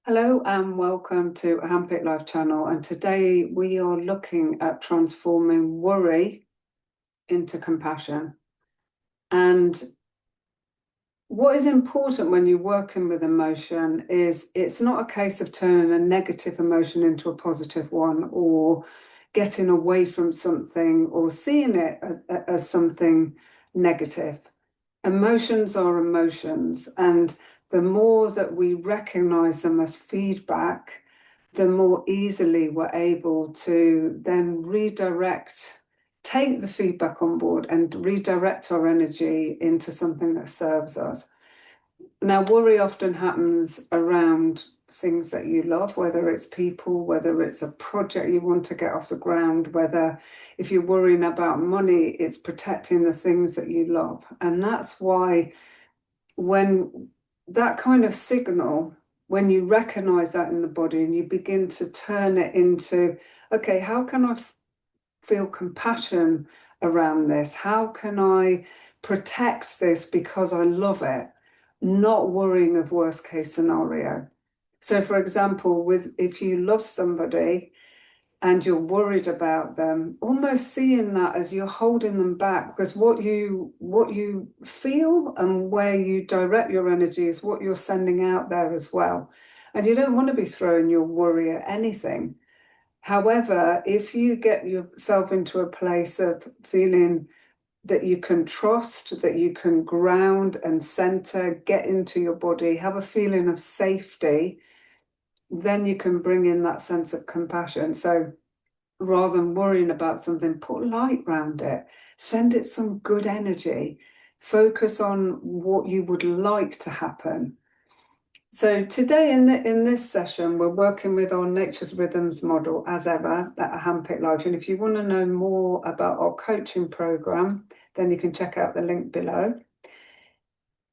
Hello and welcome to a Handpicked Life channel. And today we are looking at transforming worry into compassion. And what is important when you're working with emotion is it's not a case of turning a negative emotion into a positive one, or getting away from something or seeing it as something negative. Emotions are emotions, and the more that we recognize them as feedback, the more easily we're able to then take the feedback on board and redirect our energy into something that serves us. Now, worry often happens around things that you love, whether it's people, whether it's a project you want to get off the ground, whether if you're worrying about money, it's protecting the things that you love. And that's why when that kind of signal, when you recognize that in the body and you begin to turn it into, okay, how can I feel compassion around this? How can I protect this because I love it? Not worrying of worst case scenario. So for example, if you love somebody and you're worried about them, almost seeing that as you're holding them back, because what you feel and where you direct your energy is what you're sending out there as well. And you don't want to be throwing your worry at anything. However, if you get yourself into a place of feeling that you can trust, that you can ground and center, get into your body, have a feeling of safety, then you can bring in that sense of compassion. So rather than worrying about something, put light around it, send it some good energy, focus on what you would like to happen. So today in this session, we're working with our Nature's Rhythms model as ever at a Handpicked Life. And if you want to know more about our coaching program, then you can check out the link below.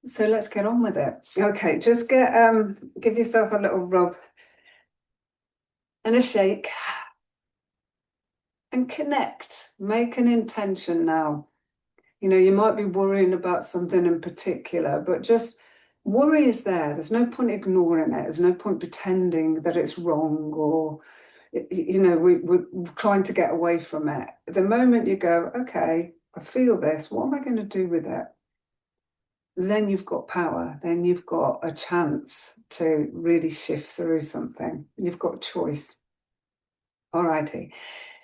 So let's get on with it. Okay, just give yourself a little rub and a shake and connect. Make an intention now. You might be worrying about something in particular, but just worry is there. There's no point ignoring it. There's no point pretending that it's wrong or, we're trying to get away from it. The moment you go, okay, I feel this, what am I going to do with it? Then you've got power. Then you've got a chance to really shift through something. You've got choice. All righty.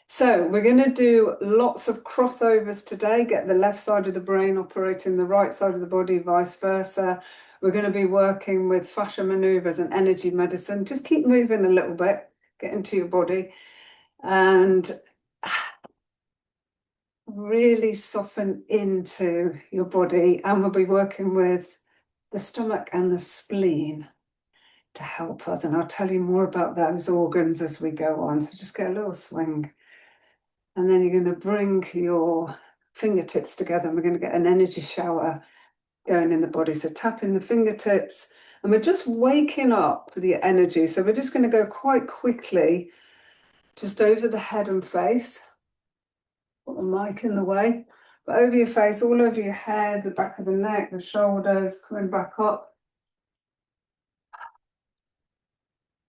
So we're going to do lots of crossovers today, get the left side of the brain operating the right side of the body, vice versa. We're going to be working with fascia maneuvers and energy medicine. Just keep moving a little bit, get into your body and really soften into your body. And we'll be working with the stomach and the spleen to help us. And I'll tell you more about those organs as we go on. So just get a little swing. And then you're going to bring your fingertips together and we're going to get an energy shower going in the body. So tapping the fingertips and we're just waking up the energy. So we're just going to go quite quickly, just over the head and face. Put the mic in the way, but over your face, all over your head, the back of the neck, the shoulders, coming back up.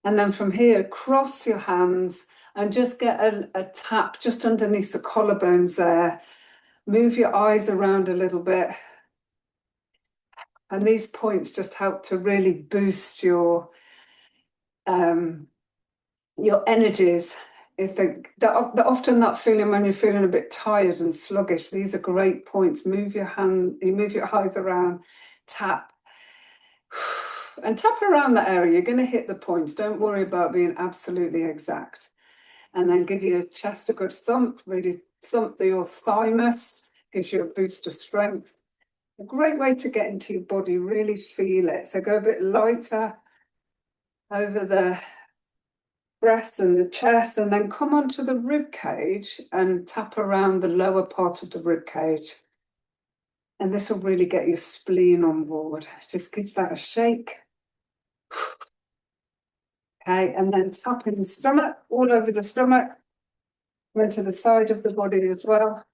And then from here, cross your hands and just get a tap just underneath the collarbones there. Move your eyes around a little bit. And these points just help to really boost your energies. Often that feeling when you're feeling a bit tired and sluggish, these are great points. Move your eyes around, tap. And tap around that area. You're going to hit the points. Don't worry about being absolutely exact. And then give your chest a good thump. Really thump your thymus. Gives you a boost of strength. A great way to get into your body. Really feel it. So go a bit lighter over the breast and the chest. And then come onto the rib cage and tap around the lower part of the rib cage. And this will really get your spleen on board. Just give that a shake. Okay, and then tap in the stomach, all over the stomach, went to the side of the body as well.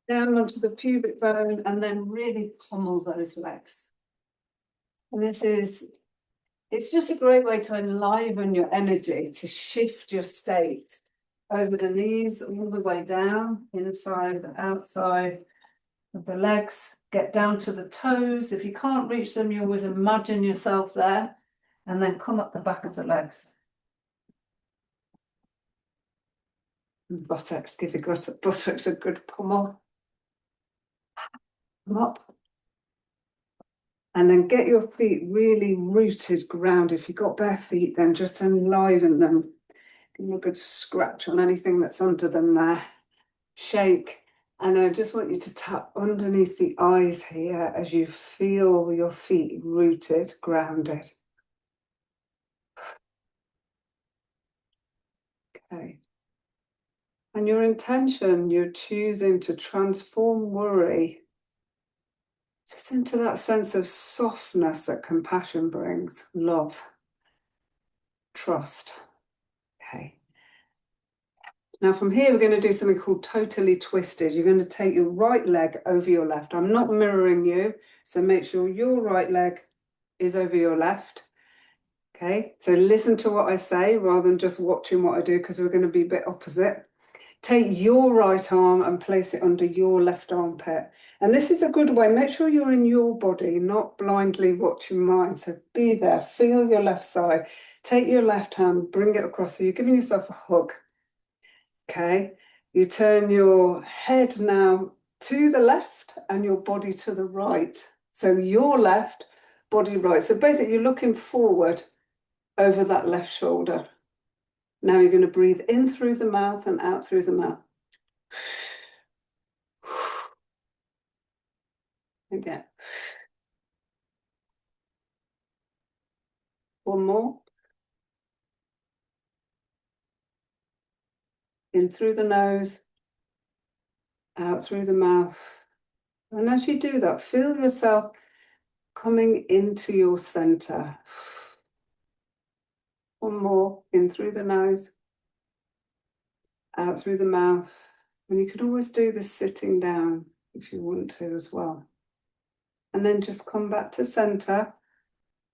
Down onto the pubic bone, and then really pummel those legs. And it's just a great way to enliven your energy, to shift your state over the knees, all the way down, inside, outside of the legs. Get down to the toes. If you can't reach them, you always imagine yourself there, and then come up the back of the legs. And buttocks, give your buttocks a good pummel. Come up. And then get your feet really rooted, grounded. If you've got bare feet, then just enliven them. Give them a good scratch on anything that's under them there. Shake. And I just want you to tap underneath the eyes here as you feel your feet rooted, grounded. Okay. And your intention, you're choosing to transform worry just into that sense of softness that compassion brings, love, trust. Okay. Now from here, we're going to do something called totally twisted. You're going to take your right leg over your left. I'm not mirroring you, so make sure your right leg is over your left. Okay, so listen to what I say rather than just watching what I do, because we're going to be a bit opposite. Take your right arm and place it under your left armpit. And this is a good way. Make sure you're in your body, not blindly watching mine. So be there, feel your left side. Take your left hand, bring it across. So you're giving yourself a hug. Okay, you turn your head now to the left and your body to the right. So your left, body right. So basically you're looking forward over that left shoulder. Now you're going to breathe in through the mouth and out through the mouth. Again. One more. In through the nose, out through the mouth. And as you do that, feel yourself coming into your center. One more. In through the nose, out through the mouth. And you could always do this sitting down if you want to as well. And then just come back to center.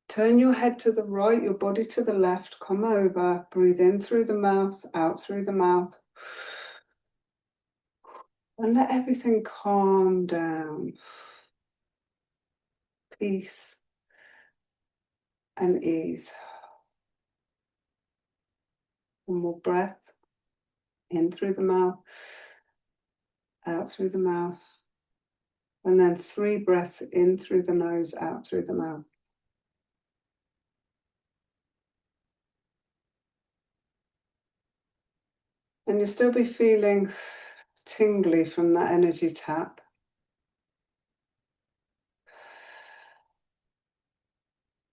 Turn your head to the right, your body to the left. Come over, breathe in through the mouth, out through the mouth. And let everything calm down. Peace and ease. One more breath. In through the mouth, out through the mouth. And then 3 breaths in through the nose, out through the mouth. And you'll still be feeling tingly from that energy tap.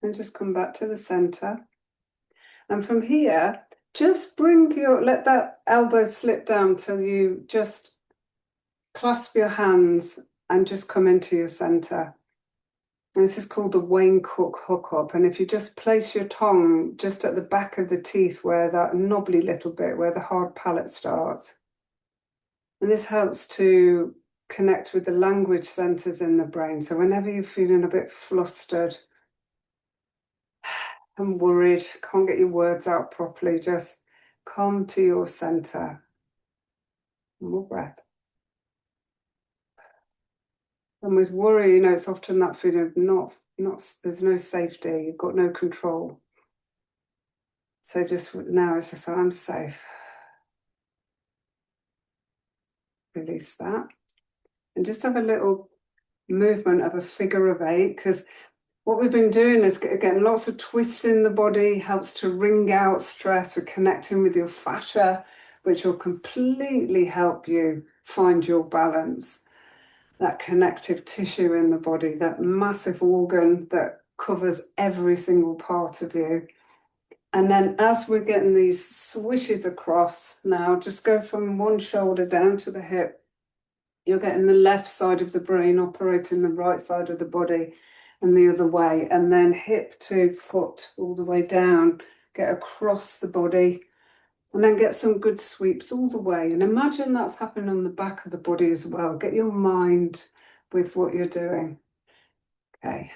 And just come back to the center. And from here, just let that elbow slip down till you just clasp your hands and just come into your center. And this is called the Wayne Cook hook up. And if you just place your tongue just at the back of the teeth where that knobbly little bit, where the hard palate starts. And this helps to connect with the language centers in the brain. So whenever you're feeling a bit flustered and worried, can't get your words out properly, just come to your center. One more breath. And with worry, it's often that feeling of not, there's no safety, you've got no control. So just now it's just, I'm safe. Release that. And just have a little movement of a figure of 8, because what we've been doing is, again, lots of twists in the body, helps to wring out stress. We're connecting with your fascia, which will completely help you find your balance. That connective tissue in the body, that massive organ that covers every single part of you. And then as we're getting these swishes across now, just go from one shoulder down to the hip. You're getting the left side of the brain operating the right side of the body and the other way. And then hip to foot all the way down, get across the body. And then get some good sweeps all the way. And imagine that's happening on the back of the body as well. Get your mind with what you're doing. Okay.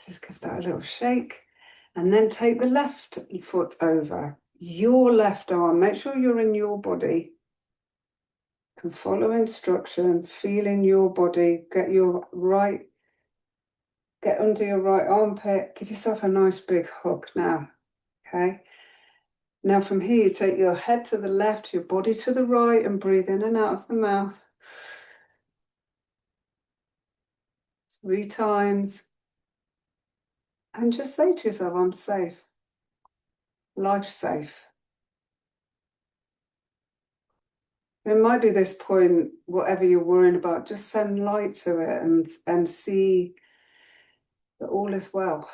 Just give that a little shake. And then take the left foot over your left arm. Make sure you're in your body. Can follow instruction, feel in your body. Get under your right armpit. Give yourself a nice big hug now. Okay. Now from here, you take your head to the left, your body to the right, and breathe in and out of the mouth. 3 times. And just say to yourself, I'm safe. Life safe. It might be this point, whatever you're worrying about, just send light to it and see that all is well.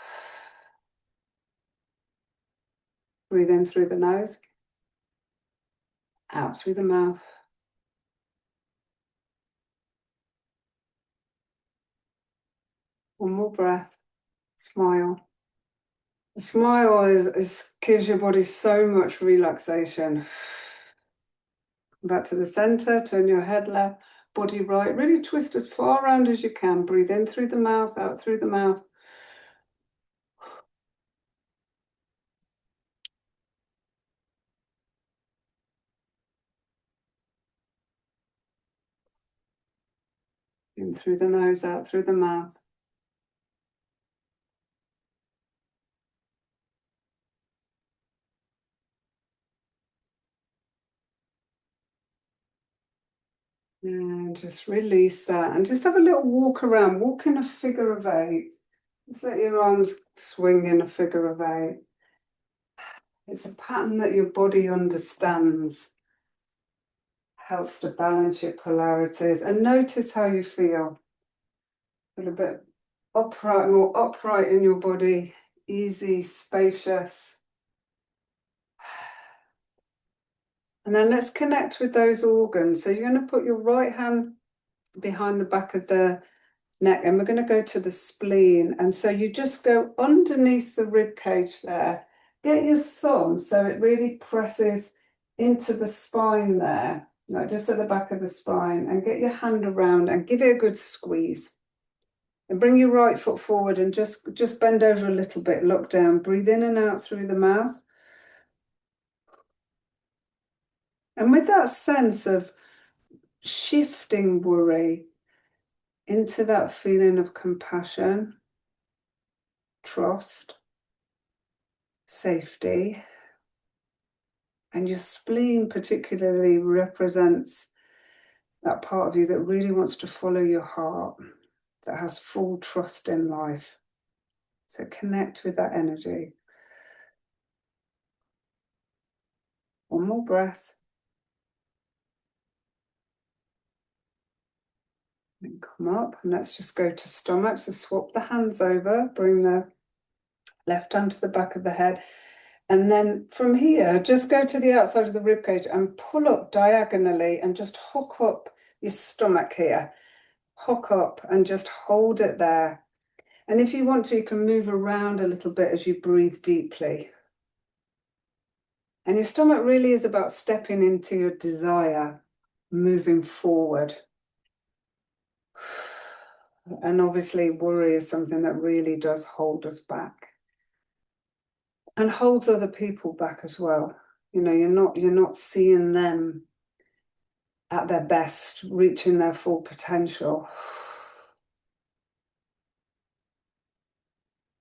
Breathe in through the nose, out through the mouth. One more breath. Smile. The smile gives your body so much relaxation. Back to the center, turn your head left, body right. Really twist as far around as you can. Breathe in through the mouth, out through the mouth. In through the nose, out through the mouth. And just release that. And just have a little walk around. Walk in a figure of 8. Just let your arms swing in a figure of 8. It's a pattern that your body understands. Helps to balance your polarities. And notice how you feel. Feel a bit upright, more upright in your body. Easy, spacious. And then let's connect with those organs. So you're going to put your right hand behind the back of the neck and we're going to go to the spleen. And so you just go underneath the rib cage there. Get your thumb so it really presses into the spine there, just at the back of the spine, and get your hand around and give it a good squeeze. And bring your right foot forward and just bend over a little bit, look down, breathe in and out through the mouth. And with that sense of shifting worry into that feeling of compassion, trust, safety, and your spleen particularly represents that part of you that really wants to follow your heart, that has full trust in life. So connect with that energy. One more breath. And come up, and let's just go to stomach. So swap the hands over, bring the left hand to the back of the head. And then from here, just go to the outside of the ribcage and pull up diagonally and just hook up your stomach here. Hook up and just hold it there. And if you want to, you can move around a little bit as you breathe deeply. And your stomach really is about stepping into your desire, moving forward. And obviously worry is something that really does hold us back. And holds other people back as well. You're not seeing them at their best, reaching their full potential.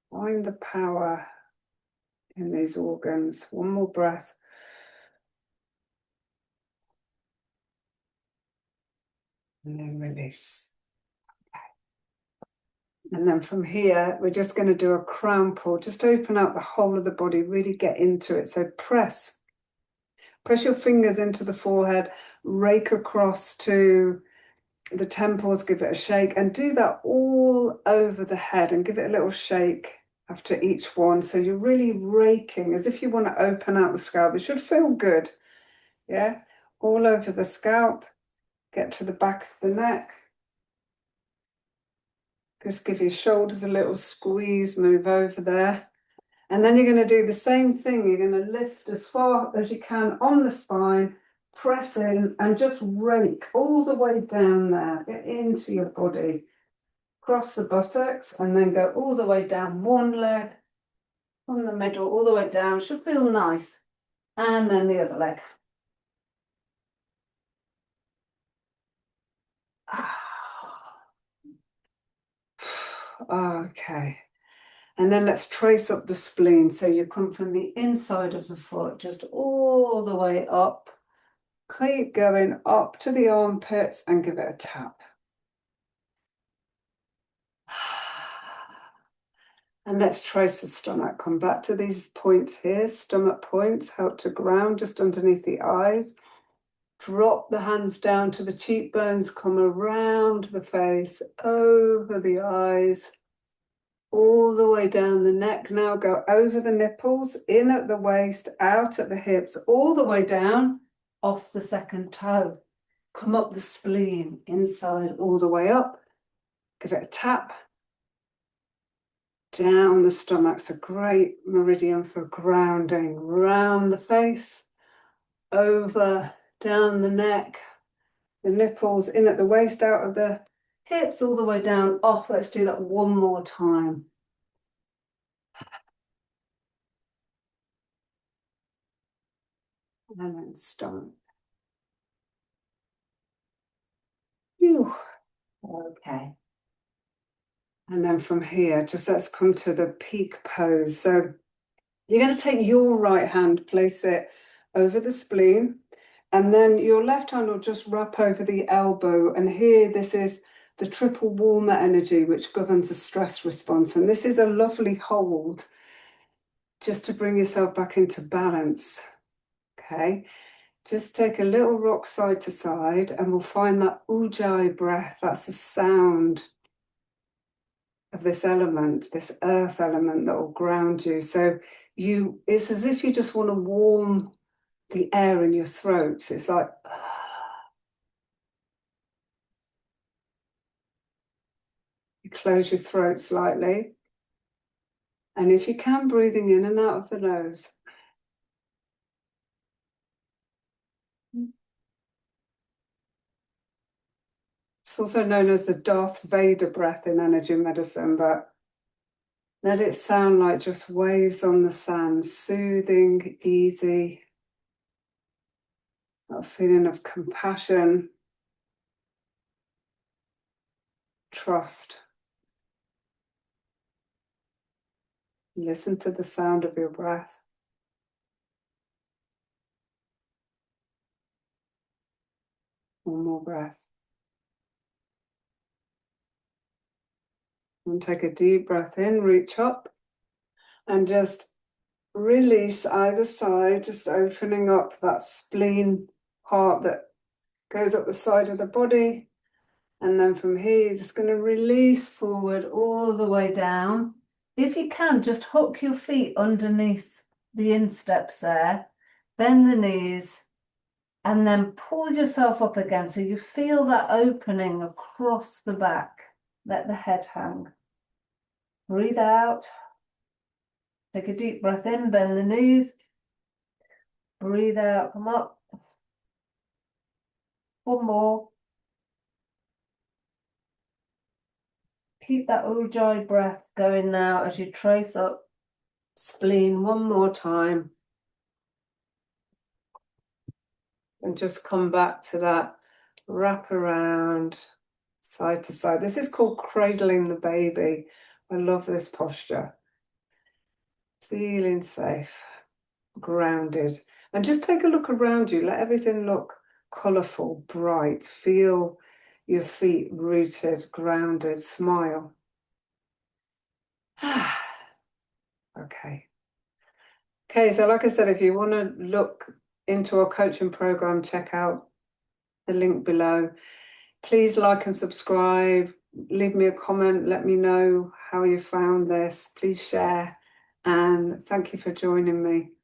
Find the power in these organs. One more breath. And then release. And then from here, we're just going to do a crown pull. Just open up the whole of the body, really get into it. So press your fingers into the forehead, rake across to the temples, give it a shake, and do that all over the head and give it a little shake after each one. So you're really raking as if you want to open out the scalp. It should feel good. Yeah, all over the scalp. Get to the back of the neck. Just give your shoulders a little squeeze, move over there. And then you're going to do the same thing. You're going to lift as far as you can on the spine, press in and just rake all the way down there. Get into your body. Cross the buttocks and then go all the way down one leg, from the middle all the way down. Should feel nice. And then the other leg. Okay. And then let's trace up the spleen. So you come from the inside of the foot, just all the way up. Keep going up to the armpits and give it a tap. And let's trace the stomach. Come back to these points here. Stomach points help to ground just underneath the eyes. Drop the hands down to the cheekbones. Come around the face, over the eyes, all the way down the neck. Now go over the nipples, in at the waist, out at the hips, all the way down, off the second toe. Come up the spleen, inside, all the way up. Give it a tap. Down the stomach's a great meridian for grounding. Round the face, over, down the neck, the nipples, in at the waist, out of the hips, all the way down, off. Let's do that one more time. And then stomach. Whew. Okay. And then from here, just let's come to the peak pose. So you're going to take your right hand, place it over the spleen, and then your left hand will just wrap over the elbow. And here, this is the triple warmer energy, which governs the stress response. And this is a lovely hold just to bring yourself back into balance. Okay. Just take a little rock side to side, and we'll find that ujjayi breath. That's the sound of this element, this earth element that will ground you. So it's as if you just want to warm the air in your throat. It's like, you close your throat slightly. And if you can, breathing in and out of the nose. It's also known as the Darth Vader breath in energy medicine, but let it sound like just waves on the sand, soothing, easy, a feeling of compassion, trust. Listen to the sound of your breath. One more breath. And take a deep breath in, reach up, and just release either side, just opening up that spleen part that goes up the side of the body. And then from here, you're just going to release forward all the way down. If you can, just hook your feet underneath the insteps there, bend the knees, and then pull yourself up again so you feel that opening across the back. Let the head hang. Breathe out. Take a deep breath in, bend the knees. Breathe out, come up. One more. Keep that ujjayi breath going now as you trace up spleen one more time. And just come back to that wrap around side to side. This is called cradling the baby. I love this posture. Feeling safe, grounded. And just take a look around you. Let everything look colourful, bright. Feel your feet rooted, grounded. Smile. Okay. Okay, so like I said, if you want to look into our coaching program, check out the link below. Please like and subscribe. Leave me a comment. Let me know how you found this. Please share. And thank you for joining me.